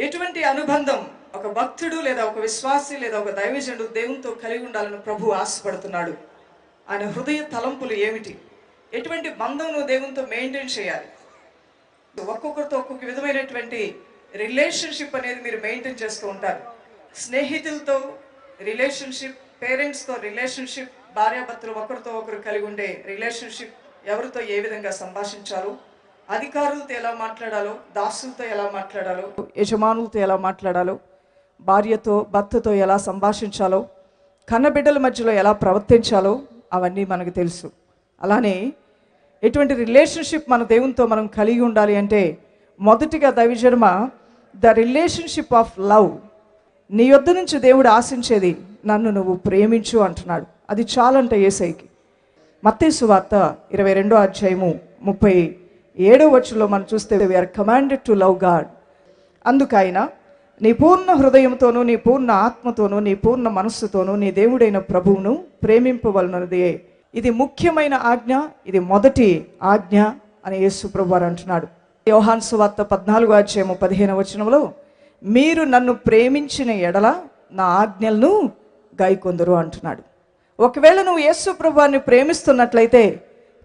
ఎటువంటి అనుబంధం ఒక భక్తుడు లేదా ఒక విశ్వాసి లేదా ఒక దైవజనుడు దేవునితో కలిగి ఉండాలని ప్రభు ఆశపడుతున్నాడు? ఆయన హృదయ తలంపులు ఏమిటి? ఎటువంటి బంధం నువ్వు దేవునితో మెయింటైన్ చేయాలి? ఒక్కొక్కరితో ఒక్కొక్క విధమైనటువంటి రిలేషన్షిప్ అనేది మీరు మెయింటైన్ చేస్తూ ఉంటారు. స్నేహితులతో రిలేషన్షిప్, పేరెంట్స్తో రిలేషన్షిప్, భార్యాభర్తలు ఒకరితో ఒకరు కలిగి ఉండే రిలేషన్షిప్, ఎవరితో ఏ విధంగా సంభాషించాలో, అధికారులతో ఎలా మాట్లాడాలో, దాసులతో ఎలా మాట్లాడాలో, యజమానులతో ఎలా మాట్లాడాలో, భార్యతో భర్తతో ఎలా సంభాషించాలో, కన్నబిడ్డల మధ్యలో ఎలా ప్రవర్తించాలో అవన్నీ మనకు తెలుసు. అలానే ఎటువంటి రిలేషన్షిప్ మన దేవునితో మనం కలిగి ఉండాలి అంటే, మొదటిగా దైవజన్మ ద రిలేషన్షిప్ ఆఫ్ లవ్. నీ యొద్ద నుంచి దేవుడు ఆశించేది నన్ను నువ్వు ప్రేమించు అంటున్నాడు. అది చాలంట యేసయ్యకి. మత్తయి సువార్త 22వ అధ్యాయము 37వ వచనంలో మనం చూస్తే we are commanded to love God. అందుకైనా నీ పూర్ణ హృదయంతోనూ, నీ పూర్ణ ఆత్మతోనూ, నీ పూర్ణ మనస్సుతోనూ నీ దేవుడైన ప్రభువును ప్రేమింపవలనదే. ఇది ముఖ్యమైన ఆజ్ఞ, ఇది మొదటి ఆజ్ఞ అని యేసు ప్రభువారు అంటున్నాడు. యోహాను సువార్త 14వ అధ్యాయము 15వ వచనంలో, మీరు నన్ను ప్రేమించిన ఎడల నా ఆజ్ఞలను గైకొందురు అంటున్నాడు. ఒకవేళ నువ్వు యేసు ప్రభువారిని ప్రేమిస్తున్నట్లయితే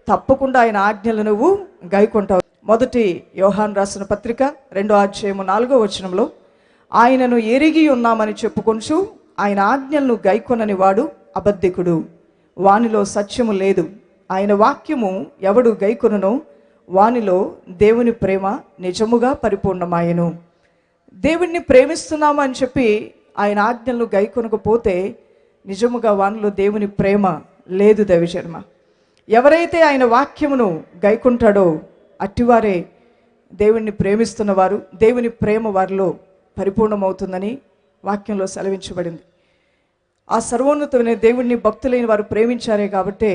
తప్పకుండా ఆయన ఆజ్ఞలు నువ్వు గైకొంటావు. మొదటి యోహాను రాసిన పత్రిక 2వ అధ్యాయము 4వ వచనంలో, ఆయనను ఎరిగి ఉన్నామని చెప్పుకొనుచు ఆయన ఆజ్ఞలను గైకొనని వాడు అబద్ధికుడు, వానిలో సత్యము లేదు. ఆయన వాక్యము ఎవడు గైకొనునో వానిలో దేవుని ప్రేమ నిజముగా పరిపూర్ణమాయెను. దేవుణ్ణి ప్రేమిస్తున్నాము అని చెప్పి ఆయన ఆజ్ఞలను గైకొనకపోతే నిజముగా వానిలో దేవుని ప్రేమ లేదు దైవజన్మ. ఎవరైతే ఆయన వాక్యమును గైకుంటాడో అట్టివారే దేవుణ్ణి ప్రేమిస్తున్నవారు, దేవుని ప్రేమ వారిలో పరిపూర్ణమవుతుందని వాక్యంలో సెలవించబడింది. ఆ సర్వోన్నతమైన దేవుణ్ణి భక్తులైన వారు ప్రేమించారే కాబట్టే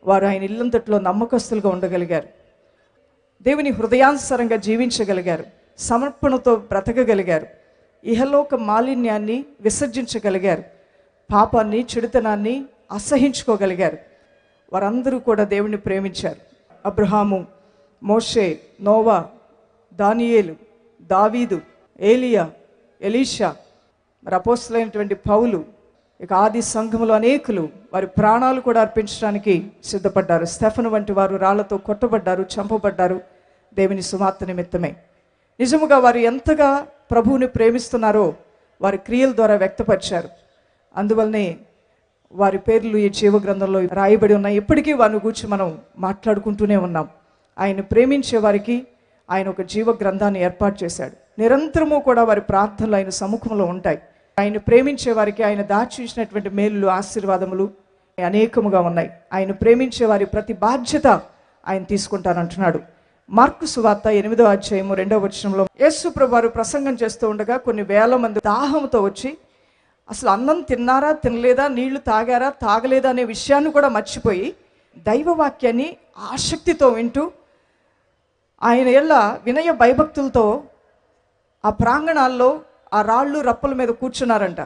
వారు ఆయన ఇల్లంతట్లో నమ్మకస్తులుగా ఉండగలిగారు, దేవుని హృదయానుసారంగా జీవించగలిగారు, సమర్పణతో బ్రతకగలిగారు, ఇహలోక మాలిన్యాన్ని విసర్జించగలిగారు, పాపాన్ని, చెడుతనాన్ని అసహించుకోగలిగారు. వారందరూ కూడా దేవుణ్ణి ప్రేమించారు. అబ్రహాము, మోషే, నోవా, దానియేలు, దావీదు, ఏలియా, ఎలీషా, మరి అపోస్తలులైనటువంటి పౌలు, ఇక ఆది సంఘములో అనేకులు వారి ప్రాణాలు కూడా అర్పించడానికి సిద్ధపడ్డారు. స్టెఫను వంటి వారు రాళ్లతో కొట్టబడ్డారు, చంపబడ్డారు దేవుని సువార్త నిమిత్తమే. నిజముగా వారు ఎంతగా ప్రభువుని ప్రేమిస్తున్నారో వారి క్రియల ద్వారా వ్యక్తపరిచారు. అందువల్లనే వారి పేర్లు ఈ జీవ గ్రంథంలో రాయబడి ఉన్నాయి. ఇప్పటికీ వారిని గురించి మనం మాట్లాడుకుంటూనే ఉన్నాం. ఆయన ప్రేమించే వారికి ఆయన ఒక జీవ గ్రంథాన్ని ఏర్పాటు చేశాడు. నిరంతరము కూడా వారి ప్రార్థనలు ఆయన సముఖంలో ఉంటాయి. ఆయన ప్రేమించే వారికి ఆయన దాచించినటువంటి మేలులు, ఆశీర్వాదములు అనేకముగా ఉన్నాయి. ఆయన ప్రేమించే వారి ప్రతి బాధ్యత ఆయన తీసుకుంటానంటున్నాడు. మార్కు సువార్త 8వ అధ్యాయము 2వ వచనంలో యేసు ప్రభువారు ప్రసంగం చేస్తూ ఉండగా కొన్ని వేల మంది దాహంతో వచ్చి అసలు అన్నం తిన్నారా, తినలేదా, నీళ్లు తాగారా, తాగలేదా అనే విషయాన్ని కూడా మర్చిపోయి దైవవాక్యాన్ని ఆసక్తితో వింటూ ఆయన ఎల్ల వినయ భయభక్తులతో ఆ ప్రాంగణాల్లో ఆ రాళ్ళు రప్పల మీద కూర్చున్నారంట.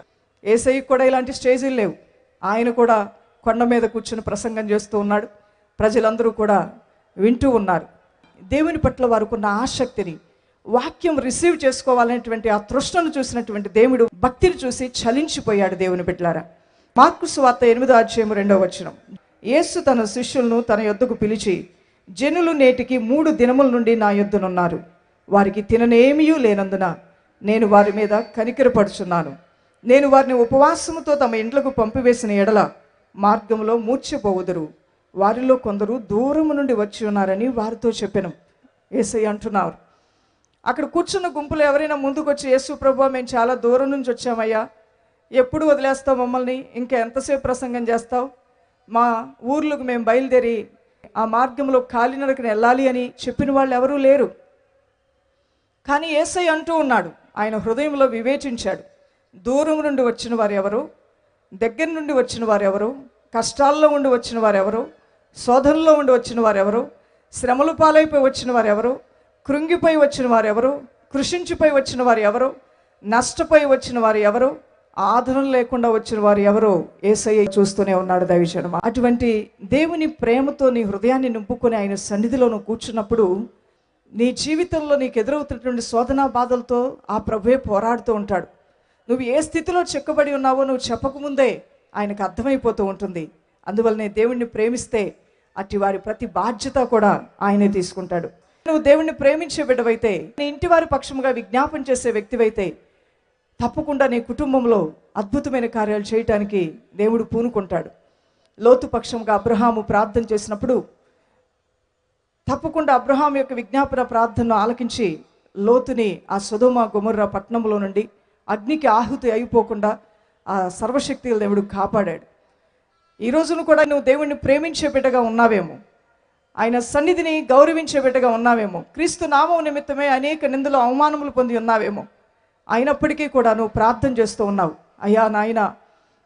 యేసయ్యకు కూడా ఇలాంటి స్టేజీలు లేవు. ఆయన కూడా కొండ మీద కూర్చుని ప్రసంగం చేస్తూ ఉన్నాడు. ప్రజలందరూ కూడా వింటూ ఉన్నారు. దేవుని పట్ల వారికి ఉన్న ఆసక్తిని, వాక్యం రిసీవ్ చేసుకోవాలనేటువంటి ఆ తృష్ణను చూసినటువంటి దేవుడు భక్తిని చూసి చలించిపోయాడు. దేవుని బిడ్డలారా, మార్కు సువార్త 8వ అధ్యాయము 2వ వచనం, యేసు తన శిష్యులను తన యొద్దకు పిలిచి, జనులు నేటికి 3 దినముల నుండి నా యొద్దనున్నారు, వారికి తిననేమియూ లేనందున నేను వారి మీద కనికరపడుచున్నాను. నేను వారిని ఉపవాసముతో తమ ఇండ్లకు పంపివేసిన ఎడల మార్గంలో మూర్ఛపోవుదురు. వారిలో కొందరు దూరము నుండి వచ్చి ఉన్నారని వారితో చెప్పెను. యేసయ్య అంటున్నారు, అక్కడ కూర్చున్న గుంపులో ఎవరైనా ముందుకు వచ్చి, యేసు ప్రభువా, మేము చాలా దూరం నుంచి వచ్చామయ్యా, ఎప్పుడు వదిలేస్తావు మమ్మల్ని, ఇంకా ఎంతసేపు ప్రసంగం చేస్తావు, మా ఊర్లకు మేము బయలుదేరి ఆ మార్గంలో కాలినడకన వెళ్ళాలి అని చెప్పిన వాళ్ళు ఎవరూ లేరు. కానీ యేసయ్య అంటూ ఉన్నాడు, ఆయన హృదయంలో వివేచించాడు, దూరం నుండి వచ్చిన వారు ఎవరు, దగ్గర నుండి వచ్చిన వారు ఎవరు, కష్టాల్లో ఉండి వచ్చిన వారు ఎవరు, శోధనలో ఉండి వచ్చిన వారు ఎవరు, శ్రమలు పాలైపోయి వచ్చిన వారు ఎవరు, కృంగిపోయి వచ్చిన వారు ఎవరు, కృషించిపోయి వచ్చిన వారు ఎవరు, నష్టపోయి వచ్చిన వారు ఎవరు, ఆదరణ లేకుండా వచ్చిన వారు ఎవరో యేసయ్య చూస్తూనే ఉన్నాడు దైవజనమా. అటువంటి దేవుని ప్రేమతో నీ హృదయాన్ని నింపుకొని ఆయన సన్నిధిలో నువ్వు కూర్చున్నప్పుడు నీ జీవితంలో నీకు ఎదురవుతున్నటువంటి శోధనా బాధలతో ఆ ప్రభువే పోరాడుతూ ఉంటాడు. నువ్వు ఏ స్థితిలో చెక్కబడి ఉన్నావో నువ్వు చెప్పకముందే ఆయనకు అర్థమైపోతూ ఉంటుంది. అందువల్లనే దేవుణ్ణి ప్రేమిస్తే అట్టి వారి ప్రతి బాధ్యత కూడా ఆయనే తీసుకుంటాడు. నువ్వు దేవుణ్ణి ప్రేమించే బిడ్డవైతే, నీ ఇంటి వారి పక్షముగా విజ్ఞాపన చేసే వ్యక్తివైతే తప్పకుండా నీ కుటుంబంలో అద్భుతమైన కార్యాలు చేయటానికి దేవుడు పూనుకుంటాడు. లోతు పక్షంగా అబ్రహాము ప్రార్థన చేసినప్పుడు తప్పకుండా అబ్రహాం యొక్క విజ్ఞాపన ప్రార్థనను ఆలకించి లోతుని ఆ సొదొమ గొమొర్రా పట్టణంలో నుండి అగ్నికి ఆహుతి అయిపోకుండా ఆ సర్వశక్తి దేవుడు కాపాడాడు. ఈ రోజును కూడా నువ్వు దేవుణ్ణి ప్రేమించే బిడ్డగా ఉన్నావేమో, ఆయన సన్నిధిని గౌరవించే బిడ్డగా ఉన్నావేమో, క్రీస్తు నామం నిమిత్తమే అనేక నిందలు అవమానములు పొంది ఉన్నావేమో, అయినప్పటికీ కూడా నువ్వు ప్రార్థన చేస్తూ ఉన్నావు, అయ్యా నాయన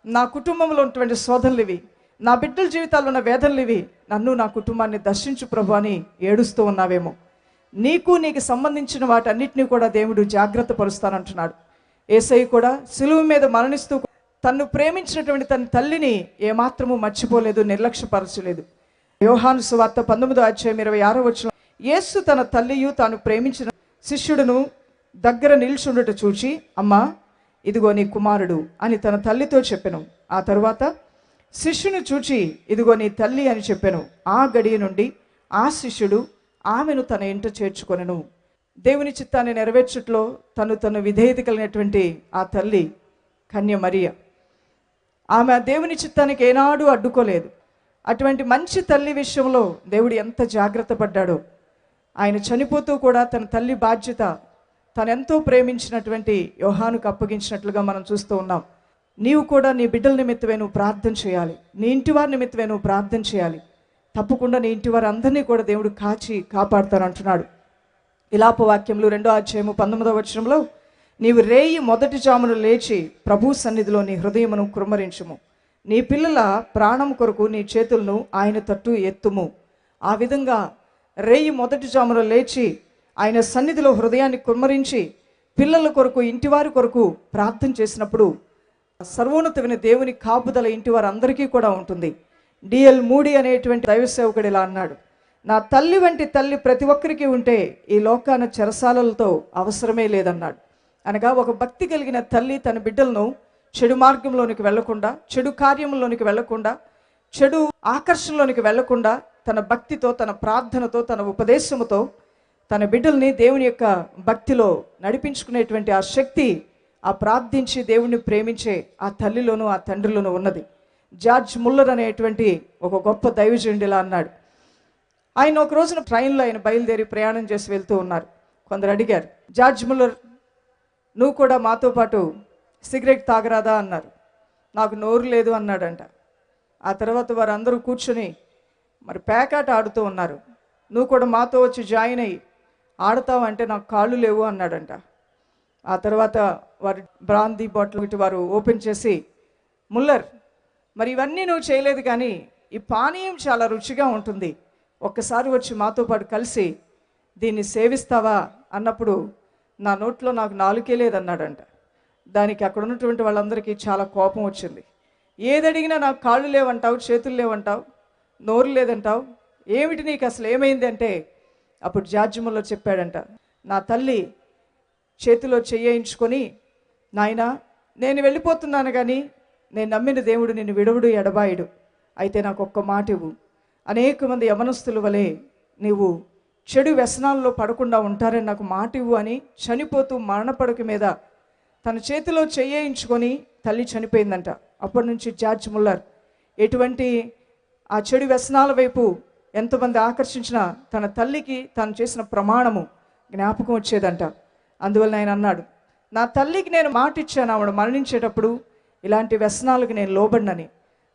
నా కుటుంబంలో ఉన్నటువంటి శోధనలు ఇవి, నా బిడ్డల జీవితాల్లో ఉన్న వేదనలు ఇవి, నన్ను నా కుటుంబాన్ని దర్శించు ప్రభు అని ఏడుస్తూ ఉన్నావేమో. నీకు సంబంధించిన వాటన్నిటినీ కూడా దేవుడు జాగ్రత్త పరుస్తానంటున్నాడు. యేసయ్య కూడా సిలువ మీద మరణిస్తూ తన్ను ప్రేమించినటువంటి తన తల్లిని ఏమాత్రము మర్చిపోలేదు, నిర్లక్ష్యపరచలేదు. యోహాను సువార్త 19:26 యేసు తన తల్లియు తాను ప్రేమించిన శిష్యుడును దగ్గర నిల్చుండుట చూచి, అమ్మా ఇదిగో నీ కుమారుడు అని తన తల్లితో చెప్పెను. ఆ తరువాత శిష్యుని చూచి, ఇదిగో నీ తల్లి అని చెప్పెను. ఆ గడియ నుండి ఆ శిష్యుడు ఆమెను తన ఇంట చేర్చుకొనెను. దేవుని చిత్తాన్ని నెరవేర్చుట్లో తను విధేయత కలిగినటువంటి ఆ తల్లి కన్య మరియ, ఆమె దేవుని చిత్తానికి ఏనాడు అడ్డుకోలేదు. అటువంటి మంచి తల్లి విషయంలో దేవుడు ఎంత జాగ్రత్త పడ్డాడో. ఆయన చనిపోతూ కూడా తన తల్లి బాధ్యత తనెంతో ప్రేమించినటువంటి యోహానుకు అప్పగించినట్లుగా మనం చూస్తూ ఉన్నాం. నీవు కూడా నీ బిడ్డల నిమిత్తమే నువ్వు ప్రార్థన చేయాలి, నీ ఇంటి వారి నిమిత్తమే నువ్వు ప్రార్థన చేయాలి. తప్పకుండా నీ ఇంటి వారు అందరినీ కూడా దేవుడు కాపాడుతానంటున్నాడు. విలాప వాక్యంలో 2:19 నీవు రేయి మొదటి జామును లేచి ప్రభు సన్నిధిలో నీ హృదయమును కృమ్మరించుము, నీ పిల్లల ప్రాణం కొరకు నీ చేతులను ఆయన తట్టు ఎత్తుము. ఆ విధంగా రేయి మొదటి జామును లేచి ఆయన సన్నిధిలో హృదయాన్ని కుమ్మరించి పిల్లల కొరకు ఇంటివారి కొరకు ప్రార్థన చేసినప్పుడు సర్వోన్నతమైన దేవుని కాపుదల ఇంటి వారందరికీ కూడా ఉంటుంది. డిఎల్ మూడి అనేటువంటి దైవ సేవకుడు ఇలా అన్నాడు, నా తల్లి వంటి తల్లి ప్రతి ఒక్కరికి ఉంటే ఈ లోకాన చెరసాలలతో అవసరమే లేదన్నాడు. అనగా ఒక భక్తి కలిగిన తల్లి తన బిడ్డలను చెడు మార్గంలోనికి వెళ్లకుండా, చెడు కార్యంలోనికి వెళ్లకుండా, చెడు ఆకర్షణలోనికి వెళ్లకుండా తన భక్తితో, తన ప్రార్థనతో, తన ఉపదేశముతో తన బిడ్డల్ని దేవుని యొక్క భక్తిలో నడిపించుకునేటువంటి ఆ శక్తి, ఆ ప్రార్థించి దేవుణ్ణి ప్రేమించే ఆ తల్లిలోనూ ఆ తండ్రిలోనూ ఉన్నది. జార్జ్ ముల్లర్ అనేటువంటి ఒక గొప్ప దైవజనుడు ఇలా అన్నాడు. ఆయన ఒక రోజున ట్రైన్లో ఆయన బయలుదేరి ప్రయాణం చేసి వెళ్తూ ఉన్నారు. కొందరు అడిగారు, జార్జ్ ముల్లర్ నువ్వు కూడా మాతో పాటు సిగరెట్ తాగరాదా అన్నారు. నాకు నోరు లేదు అన్నాడంట. ఆ తర్వాత వారందరూ కూర్చొని మరి పేకాట ఆడుతూ ఉన్నారు. నువ్వు కూడా మాతో వచ్చి జాయిన్ అయ్యి ఆడతావు అంటే నాకు కాళ్ళు లేవు అన్నాడంట. ఆ తర్వాత వారి బ్రాందీ బాటిల్ ఇటు వారు ఓపెన్ చేసి, ముల్లర్ మరి ఇవన్నీ నువ్వు చేయలేదు కానీ ఈ పానీయం చాలా రుచిగా ఉంటుంది, ఒక్కసారి వచ్చి మాతో పాటు కలిసి దీన్ని సేవిస్తావా అన్నప్పుడు నా నోట్లో నాకు నాలుకే లేదన్నాడంట. దానికి అక్కడ ఉన్నటువంటి వాళ్ళందరికీ చాలా కోపం వచ్చింది. ఏదడిగినా నాకు కాళ్ళు లేవంటావు, చేతులు లేవంటావు, నోరు లేదంటావు, ఏమిటి నీకు అసలు ఏమైంది అంటే అప్పుడు జార్జ్ ముల్లర్ చెప్పాడంట, నా తల్లి చేతిలో చేయించుకొని, నాయనా నేను వెళ్ళిపోతున్నాను కానీ నేను నమ్మిన దేవుడు నిన్ను విడవుడు ఎడబాయుడు, అయితే నాకు ఒక్క మాట ఇవ్వు, అనేక మంది యవనస్తుల వలె నీవు చెడు వ్యసనాల్లో పడకుండా ఉంటారని నాకు మాట ఇవ్వు అని చనిపోతూ మరణపడక మీద తన చేతిలో చేయించుకొని తల్లి చనిపోయిందంట. అప్పటి నుంచి జార్జ్ ముల్లర్ ఎటువంటి ఆ చెడు వ్యసనాల వైపు ఎంతమంది ఆకర్షించినా తన తల్లికి తాను చేసిన ప్రమాణము జ్ఞాపకం వచ్చేదంట. అందువల్ల ఆయన అన్నాడు, నా తల్లికి నేను మాట ఇచ్చాను ఆవిడ మరణించేటప్పుడు ఇలాంటి వ్యసనాలకు నేను లోబడినని,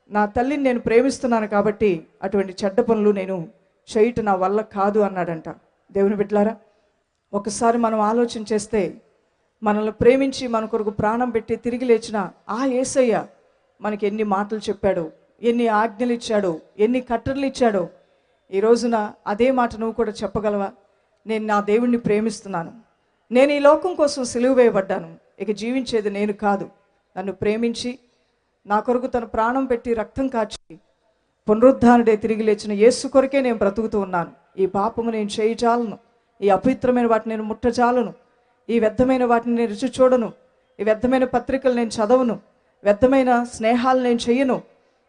నా తల్లిని నేను ప్రేమిస్తున్నాను కాబట్టి అటువంటి చెడ్డ పనులు నేను చేయటం నా వల్ల కాదు అన్నాడంట. దేవుని బిడ్డలారా, ఒకసారి మనం ఆలోచన చేస్తే మనల్ని ప్రేమించి మన కొరకు ప్రాణం పెట్టి తిరిగి లేచిన ఆ యేసయ్య మనకి ఎన్ని మాటలు చెప్పాడో, ఎన్ని ఆజ్ఞలు ఇచ్చాడో, ఎన్ని కట్టడలు ఇచ్చాడో, ఈ రోజున అదే మాట నువ్వు కూడా చెప్పగలవా? నేను నా దేవుణ్ణి ప్రేమిస్తున్నాను, నేను ఈ లోకం కోసం సిలువ వేయబడ్డాను, ఇక జీవించేది నేను కాదు, నన్ను ప్రేమించి నా కొరకు తన ప్రాణం పెట్టి రక్తం కాచి పునరుద్ధానుడే తిరిగి లేచిన యేసు కొరకే నేను బ్రతుకుతూ ఉన్నాను, ఈ పాపము నేను చేయజాలను, ఈ అపవిత్రమైన వాటిని నేను ముట్టజాలను, ఈ వ్యర్థమైన వాటిని నేను రుచి చూడను, ఈ వ్యర్థమైన పత్రికలు నేను చదవను, వ్యర్థమైన స్నేహాలు నేను చెయ్యను,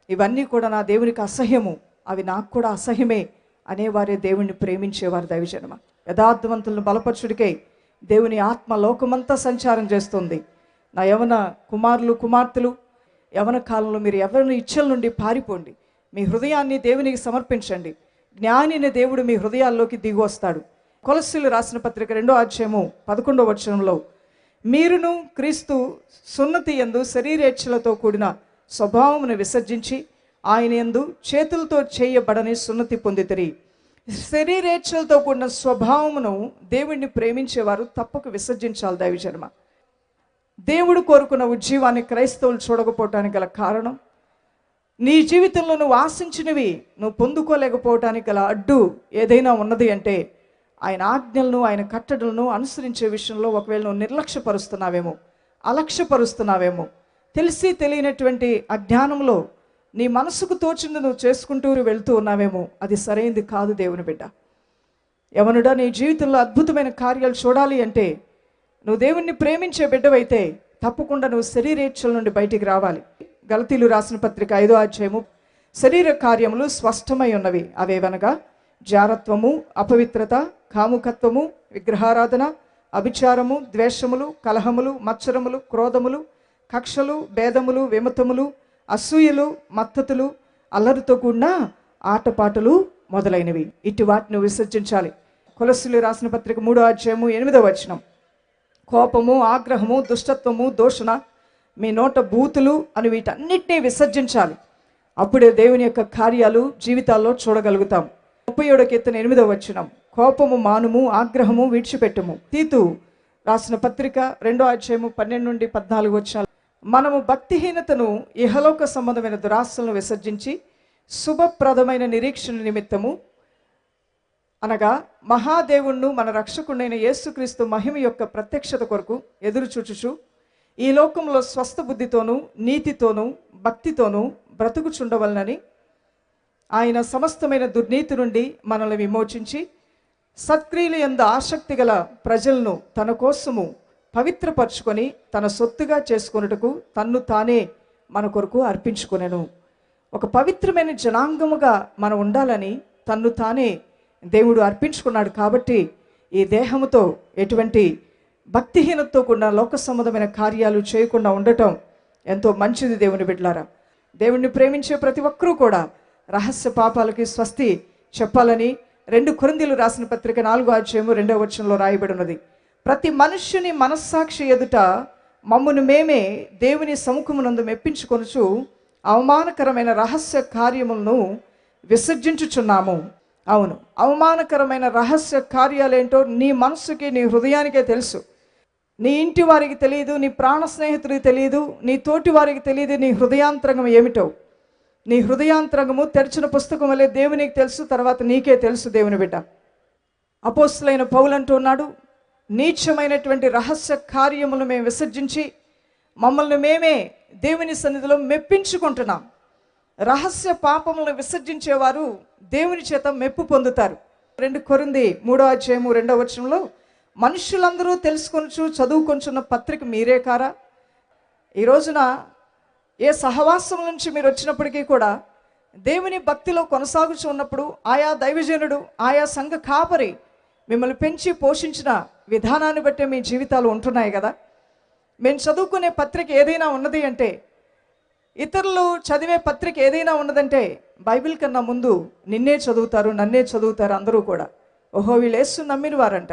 ఇవన్నీ కూడా నా దేవునికి అసహ్యము, అవి నాకు కూడా అసహ్యమే అనేవారే దేవుణ్ణి ప్రేమించేవారు. దైవజనమ, యథార్థవంతులను బలపరచుడికై దేవుని ఆత్మ లోకమంతా సంచారం చేస్తుంది. నా యవన కుమారులు కుమార్తెలు, యవన కాలంలో మీరు ఎవరిని ఇచ్చల నుండి పారిపోండి, మీ హృదయాన్ని దేవునికి సమర్పించండి. జ్ఞానిని దేవుడు మీ హృదయాల్లోకి దిగి వస్తాడు. కొలస్సీలు రాసిన పత్రిక 2వ అధ్యాయము 11వ వచనంలో, మీరును క్రీస్తు సున్నతి యందు శరీరేచ్ఛలతో కూడిన స్వభావమును విసర్జించి ఆయన యందు చేతులతో చేయబడని సున్నతి పొందితిరి. శరీరేచ్ఛలతో కూడిన స్వభావమును దేవుణ్ణి ప్రేమించేవారు తప్పక విసర్జించాలి. దైవజన్మ, దేవుడు కోరుకున్న ఉజ్జీవాన్ని క్రైస్తవులు చూడకపోవటానికి గల కారణం, నీ జీవితంలో నువ్వు ఆశించినవి నువ్వు పొందుకోలేకపోవటానికి గల అడ్డు ఏదైనా ఉన్నది అంటే ఆయన ఆజ్ఞలను, ఆయన కట్టడలను అనుసరించే విషయంలో ఒకవేళ నువ్వు నిర్లక్ష్యపరుస్తున్నావేమో, అలక్ష్యపరుస్తున్నావేమో, తెలిసి తెలియనటువంటి అజ్ఞానంలో నీ మనసుకు తోచింది నువ్వు చేసుకుంటూ వెళ్తూ ఉన్నావేమో, అది సరైనది కాదు. దేవుని బిడ్డ, యవనుడా, నీ జీవితంలో అద్భుతమైన కార్యాలు చూడాలి అంటే నువ్వు దేవుణ్ణి ప్రేమించే బిడ్డవైతే తప్పకుండా నువ్వు శరీరేచ్ఛల నుండి బయటికి రావాలి. గలతీలు రాసిన పత్రిక 5వ అధ్యాయము, శరీర కార్యములు స్పష్టమై ఉన్నవి, అవేవనగా జారత్వము, అపవిత్రత, కాముకత్వము, విగ్రహారాధన, అభిచారము, ద్వేషములు, కలహములు, మత్సరములు, క్రోధములు, కక్షలు, భేదములు, విమతములు, అసూయలు, మత్తతులు, అల్లరితో కూడిన ఆటపాటలు మొదలైనవి. ఇటు వాటిని విసర్జించాలి. కొలస్సీలు రాసిన పత్రిక 3వ అధ్యాయము 8వ వచనం, కోపము, ఆగ్రహము, దుష్టత్వము, దూషణ, మీ నోట బూతులు అని వీటన్నిటినీ విసర్జించాలి. అప్పుడే దేవుని యొక్క కార్యాలు జీవితాల్లో చూడగలుగుతాం. 37వ కీర్తన 8వ వచనం, కోపము మానుము, ఆగ్రహము విడిచిపెట్టుము. తీతు రాసిన పత్రిక 2వ అధ్యాయము 12 నుండి 14 వచనాలు, మనము భక్తిహీనతను, ఇహలోక సంబంధమైన దురాశలను విసర్జించి శుభప్రదమైన నిరీక్షణ నిమిత్తము, అనగా మహాదేవుణ్ణు మన రక్షకుడైన యేసుక్రీస్తు మహిమ యొక్క ప్రత్యక్షత కొరకు ఎదురు చూచుచు ఈ లోకంలో స్వస్థ బుద్ధితోనూ నీతితోనూ భక్తితోనూ బ్రతుకుచుండవలనని ఆయన సమస్తమైన దుర్నీతి నుండి మనల్ని విమోచించి సత్క్రియలు యందు ఆసక్తి గల ప్రజలను తన కోసము పవిత్రపరచుకొని తన సొత్తుగా చేసుకొనుటకు తన్ను తానే మన కొరకు అర్పించుకొనెను. ఒక పవిత్రమైన జనాంగముగా మనం ఉండాలని తన్ను తానే దేవుడు అర్పించుకున్నాడు. కాబట్టి ఈ దేహముతో ఎటువంటి భక్తిహీనతతో కూడిన లోక సంబంధమైన కార్యాలు చేయకుండా ఉండటం ఎంతో మంచిది. దేవుని బిడ్డలారా, దేవుణ్ణి ప్రేమించే ప్రతి ఒక్కరూ కూడా రహస్య పాపాలకి స్వస్తి చెప్పాలని 2 కొరింథీయులు రాసిన పత్రిక 4వ అధ్యాయము 2వ వచనంలో రాయబడి ఉన్నది. ప్రతి మనుష్యుని మనస్సాక్షి ఎదుట మమ్మును మేమే దేవుని సముఖమునందు మెప్పించుకొనుచు అవమానకరమైన రహస్య కార్యములను విసర్జించుచున్నాము. అవును, అవమానకరమైన రహస్య కార్యాలేంటో నీ మనస్సుకి, నీ హృదయానికే తెలుసు. నీ ఇంటి వారికి తెలియదు, నీ ప్రాణ స్నేహితుడికి తెలియదు, నీ తోటి వారికి తెలియదు నీ హృదయాంతరంగం ఏమిటో. నీ హృదయాంతరంగము తెరిచిన పుస్తకం వల్లే దేవునికి తెలుసు, తర్వాత నీకే తెలుసు. దేవుని బిడ్డ, అపోస్తలుడైన పౌలు అంటూ ఉన్నాడు, నీచమైనటువంటి రహస్య కార్యములు మేము విసర్జించి మమ్మల్ని మేమే దేవుని సన్నిధిలో మెప్పించుకుంటున్నాం. రహస్య పాపములను విసర్జించేవారు దేవుని చేత మెప్పు పొందుతారు. 2 కొరింథీ 3వ అధ్యాయము 2వ వచనంలో, మనుషులందరూ తెలుసుకొనుచు చదువుకొంచున్న పత్రిక మీరే కారా? ఈ రోజున ఏ సహవాసం నుంచి మీరు వచ్చినప్పటికీ కూడా దేవుని భక్తిలో కొనసాగుతూ ఉన్నప్పుడు ఆయా దైవజనుడు, ఆయా సంఘ కాపరి మిమ్మల్ని పెంచి పోషించిన విధానాన్ని బట్టే మీ జీవితాలు ఉంటున్నాయి కదా. మేము చదువుకునే పత్రిక ఏదైనా ఉన్నది అంటే, ఇతరులు చదివే పత్రిక ఏదైనా ఉన్నదంటే బైబిల్ కన్నా ముందు నిన్నే చదువుతారు, నన్నే చదువుతారు అందరూ కూడా. ఓహో, వీళ్ళు యేసుని నమ్మిన వారంట,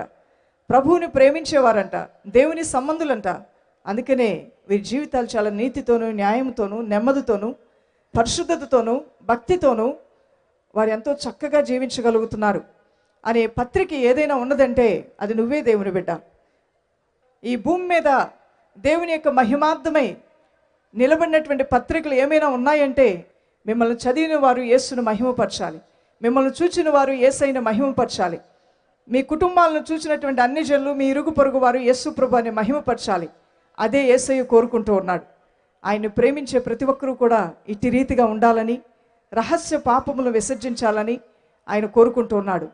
ప్రభువుని ప్రేమించేవారంట, దేవుని సంబంధులంట. అందుకనే వీరి జీవితాలు చాలా నీతితోనూ, న్యాయంతోనూ, నెమ్మదితోనూ, పరిశుద్ధతతోనూ, భక్తితోనూ వారు ఎంతో చక్కగా జీవించగలుగుతున్నారు అనే పత్రిక ఏదైనా ఉన్నదంటే అది నువ్వే దేవుని బిడ్డ. ఈ భూమి మీద దేవుని యొక్క మహిమార్థమై నిలబడినటువంటి పత్రికలు ఏమైనా ఉన్నాయంటే మిమ్మల్ని చదివిన వారు యేసును మహిమపరచాలి, మిమ్మల్ని చూచిన వారు యేసయ్యను మహిమపరచాలి, మీ కుటుంబాలను చూసినటువంటి అన్ని జనులు, మీ ఇరుగు పొరుగు వారు యేసు ప్రభువుని మహిమపరచాలి. అదే యేసయ్య కోరుకుంటూ ఉన్నాడు. ఆయన్ని ప్రేమించే ప్రతి ఒక్కరూ కూడా ఇట్టి రీతిగా ఉండాలని, రహస్య పాపములు విసర్జించాలని ఆయన కోరుకుంటూ ఉన్నాడు.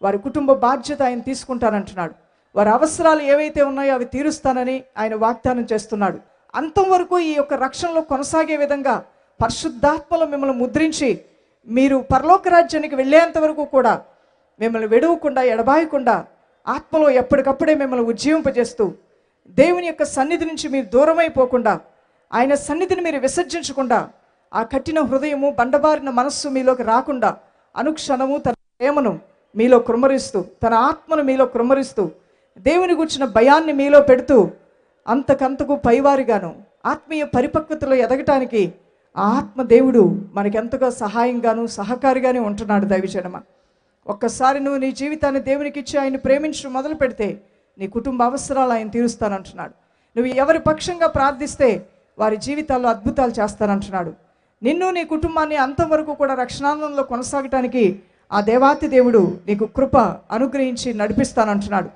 వారి కుటుంబ బాధ్యత ఆయన తీసుకుంటానంటున్నాడు. వారి అవసరాలు ఏవైతే ఉన్నాయో అవి తీరుస్తానని ఆయన వాగ్దానం చేస్తున్నాడు. అంతం వరకు ఈ యొక్క రక్షణలో కొనసాగే విధంగా పరిశుద్ధాత్మలో మిమ్మల్ని ముద్రించి మీరు పరలోక రాజ్యానికి వెళ్ళేంత వరకు కూడా మిమ్మల్ని వెడవకుండా ఎడబాయకుండా ఆత్మలో ఎప్పటికప్పుడే మిమ్మల్ని ఉజ్జీవింపజేస్తూ దేవుని యొక్క సన్నిధి నుంచి మీరు దూరమైపోకుండా ఆయన సన్నిధిని మీరు విసర్జించకుండా ఆ కఠిన హృదయము బండబారిన మనస్సు మీలోకి రాకుండా అనుక్షణము తన ప్రేమను మీలో కృమ్మరిస్తూ తన ఆత్మను మీలో కృమ్మరిస్తూ దేవుని గురించిన భయాన్ని మీలో పెడుతూ అంతకంతకు పైవారిగాను ఆత్మీయ పరిపక్వతలో ఎదగటానికి ఆ ఆత్మ దేవుడు మనకెంతగా సహాయంగాను సహకారిగానే ఉంటున్నాడు. దైవజనమ, ఒక్కసారి నువ్వు నీ జీవితాన్ని దేవునికి ఇచ్చి ఆయన ప్రేమించడం మొదలు పెడితే నీ కుటుంబ అవసరాలు ఆయన తీరుస్తానంటున్నాడు. నువ్వు ఎవరి పక్షంగా ప్రార్థిస్తే వారి జీవితాల్లో అద్భుతాలు చేస్తానంటున్నాడు. నిన్ను నీ కుటుంబాన్ని అంతవరకు కూడా రక్షణానందంలో కొనసాగటానికి ఆ దేవాతి దేవుడు నీకు కృప అనుగ్రహించి నడిపిస్తానంటున్నాడు.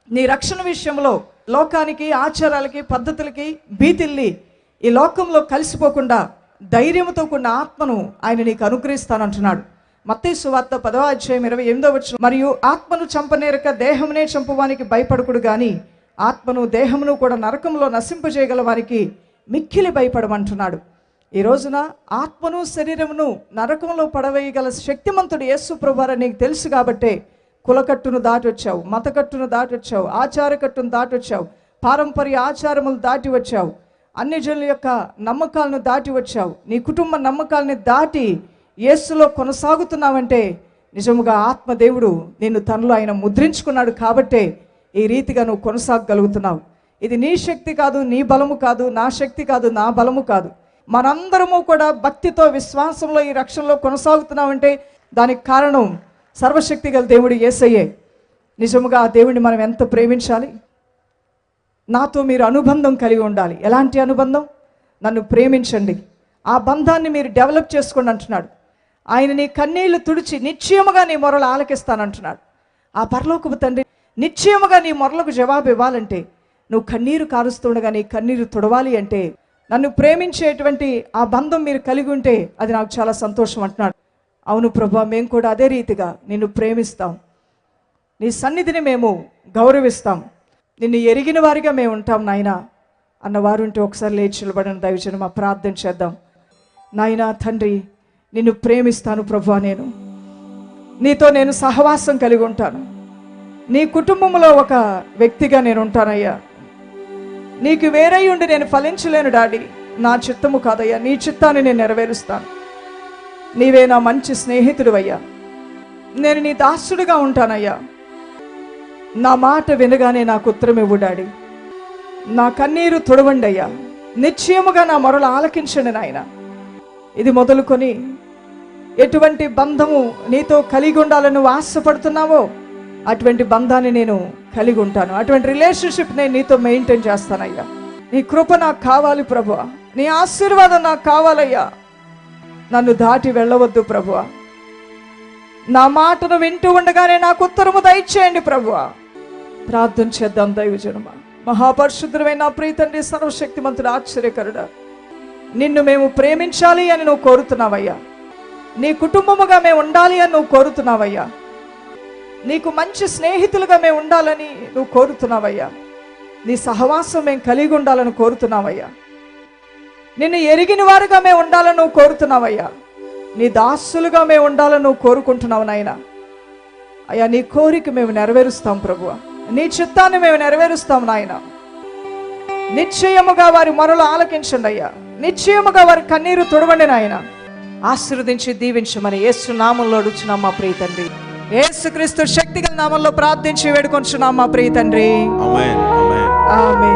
నీ రక్షణ విషయంలో లోకానికి ఆచారాలకి పద్ధతులకి భీతిల్లి ఈ లోకంలో కలిసిపోకుండా ధైర్యంతో కూడిన ఆత్మను ఆయన నీకు అనుగ్రహిస్తానంటున్నాడు. మత్తయి సువార్త 10వ అధ్యాయం 28వ వచనం, మరియు ఆత్మను చంపనేరక దేహమునే చంపువానికి భయపడకుడు గాని ఆత్మను దేహమును కూడా నరకంలో నశింపజేయగల వారికి మిక్కిలి భయపడమంటున్నాడు. ఈ రోజున ఆత్మను శరీరమును నరకంలో పడవేయగల శక్తిమంతుడు యేసు ప్రభువారు నీకు తెలుసు కాబట్టే కులకట్టును దాటి వచ్చావు, మతకట్టును దాటి వచ్చావు, ఆచారకట్టును దాటి వచ్చావు, పారంపర్య ఆచారములు దాటి వచ్చావు, అన్ని జనుల యొక్క నమ్మకాలను దాటి వచ్చావు, నీ కుటుంబ నమ్మకాలని దాటి యేసులో కొనసాగుతున్నావంటే నిజముగా ఆత్మదేవుడు నిన్ను తనలో ఆయన ముద్రించుకున్నాడు కాబట్టే ఈ రీతిగా నువ్వు కొనసాగగలుగుతున్నావు. ఇది నీ శక్తి కాదు, నీ బలము కాదు, నా శక్తి కాదు, నా బలము కాదు. మనందరము కూడా భక్తితో విశ్వాసంలో ఈ రక్షణలో కొనసాగుతున్నామంటే దానికి కారణం సర్వశక్తి గల దేవుడు యేసయ్యే. నిజముగా ఆ దేవుడిని మనం ఎంత ప్రేమించాలి. నాతో మీరు అనుబంధం కలిగి ఉండాలి. ఎలాంటి అనుబంధం? నన్ను ప్రేమించండి, ఆ బంధాన్ని మీరు డెవలప్ చేసుకోండి అంటున్నాడు. ఆయన నీ కన్నీళ్లు తుడిచి నిశ్చయముగా నీ మొరలు ఆలకిస్తానంటున్నాడు. ఆ పరలోకపు తండ్రి నిశ్చయముగా నీ మొరలకు జవాబు ఇవ్వాలంటే, నువ్వు కన్నీరు కారుస్తుండగా నీ కన్నీరు తుడవాలి అంటే, నన్ను ప్రేమించేటువంటి ఆ బంధం మీరు కలిగి ఉంటే అది నాకు చాలా సంతోషం అంటున్నాడు. అవును ప్రభా, మేము కూడా అదే రీతిగా నిన్ను ప్రేమిస్తాం, నీ సన్నిధిని మేము గౌరవిస్తాం, నిన్ను ఎరిగిన వారిగా మేము ఉంటాం నాయనా అన్నవారు ఉంటే ఒకసారి లేచి నిలబడిన దైవజనం ప్రార్థన చేద్దాం. నాయనా తండ్రి, నిన్ను ప్రేమిస్తాను ప్రభువా, నీతో నేను సహవాసం కలిగి ఉంటాను, నీ కుటుంబంలో ఒక వ్యక్తిగా నేను ఉంటానయ్యా. నీకు వేరై ఉండి నేను ఫలించలేను డాడీ, నా చిత్తము కాదయ్యా, నీ చిత్తాన్ని నేను నెరవేరుస్తాను. నీవే నా మంచి స్నేహితుడు అయ్యా, నేను నీ దాసుడుగా ఉంటానయ్యా. నా మాట వినగానే నాకు ఉత్తరం ఇవ్వు డాడీ, నా కన్నీరు తుడవండి అయ్యా, నిశ్చయముగా నా మొరలు ఆలకించండి నాయన. ఇది మొదలుకొని ఎటువంటి బంధము నీతో కలిగి ఉండాలని నువ్వు ఆశపడుతున్నావో అటువంటి బంధాన్ని నేను కలిగి ఉంటాను, అటువంటి రిలేషన్షిప్ నేను నీతో మెయింటైన్ చేస్తానయ్యా. నీ కృప నాకు కావాలి ప్రభువా, నీ ఆశీర్వాదం నాకు కావాలయ్యా. నన్ను దాటి వెళ్ళవద్దు ప్రభువా, నా మాటను వింటూ ఉండగానే నాకు ఉత్తరము దయచేయండి ప్రభువా. ప్రార్థన చేద్దాం దైవజనమా. మహాపరిశుద్ధుడైన నా ప్రియ తండ్రి, సర్వశక్తిమంతుడు, ఆశ్చర్యకరుడా, నిన్ను మేము ప్రేమించాలి అని నువ్వు కోరుతున్నావయ్యా. నీ కుటుంబముగా మేము ఉండాలి అని నువ్వు కోరుతున్నావయ్యా. నీకు మంచి స్నేహితులుగా మేము ఉండాలని నువ్వు కోరుతున్నావయ్యా. నీ సహవాసం మేము కలిగి ఉండాలని కోరుతున్నావయ్యా. నిన్ను ఎరిగిన వారుగా మేము ఉండాలని నువ్వు కోరుతున్నావయ్యా. నీ దాసులుగా మేము ఉండాలని నువ్వు కోరుకుంటున్నావు నాయన. అయ్యా, నీ కోరిక మేము నెరవేరుస్తాం ప్రభువా, నీ చిత్తాన్ని మేము నెరవేరుస్తాం నాయన. నిశ్చయముగా వారి మొరలు ఆలకించండి అయ్యా, నిశ్చయముగా వారి కన్నీరు తుడవండి నాయన. ఆశీర్వదించి దీవించమని యేసు నామంలో అడుగుచున్నాం మా ప్రియ తండ్రి. యేసుక్రీస్తు శక్తిగల నామంలో ప్రార్థించి వేడుకొంచున్నాం మా ప్రియ తండ్రి. ఆమేన్.